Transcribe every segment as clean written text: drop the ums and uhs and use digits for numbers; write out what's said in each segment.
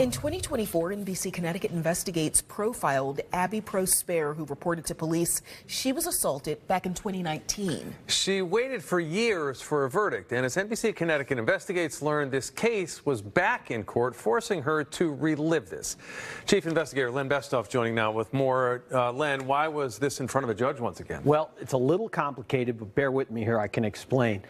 In 2024, NBC Connecticut Investigates profiled Abby Prospere, who reported to police she was assaulted back in 2019. She waited for years for a verdict, and as NBC Connecticut Investigates learned, this case was back in court, forcing her to relive this. Chief Investigator Len Bestoff joining now with more. Len, why was this in front of a judge once again? Well, it's a little complicated, but bear with me here, I can explain.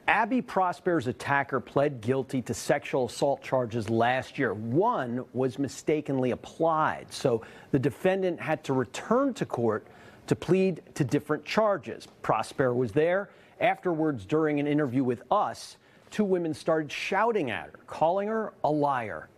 Abby Prospere's attacker pled guilty to sexual assault charges last year. One was mistakenly applied, so the defendant had to return to court to plead to different charges. Prospere was there. Afterwards, during an interview with us, two women started shouting at her, calling her a liar.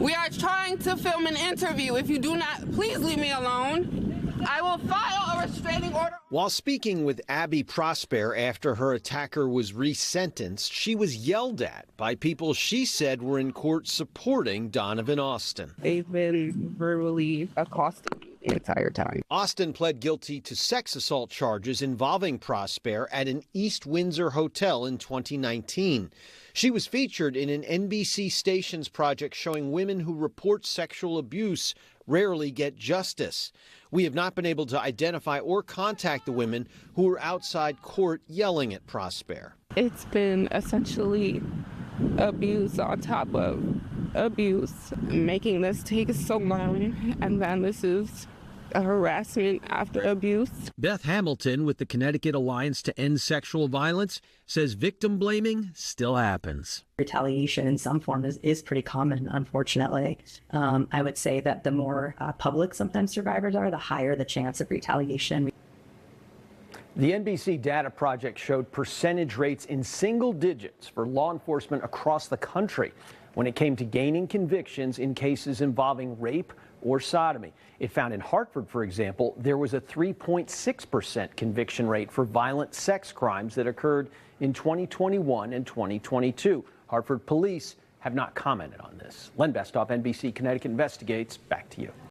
We are trying to film an interview. If you do not, please leave me alone. I will file a restraining order. While speaking with Abby Prospere after her attacker was resentenced, she was yelled at by people she said were in court supporting Donovan Austin. They've been verbally accosting me the entire time. Austin pled guilty to sex assault charges involving Prospere at an East Windsor hotel in 2019. She was featured in an NBC Stations project showing women who report sexual abuse rarely get justice. We have not been able to identify or contact the women who were outside court yelling at Prospere. It's been essentially abuse on top of abuse, making this take so long, and then this is a harassment after abuse. Beth Hamilton with the Connecticut Alliance to End Sexual Violence says victim blaming still happens. Retaliation in some form is pretty common, unfortunately. I would say that the more public sometimes survivors are, the higher the chance of retaliation. The NBC Data Project showed percentage rates in single digits for law enforcement across the country when it came to gaining convictions in cases involving rape or sodomy. It found in Hartford, for example, there was a 3.6% conviction rate for violent sex crimes that occurred in 2021 and 2022. Hartford police have not commented on this. Len Bestoff, NBC Connecticut Investigates. Back to you.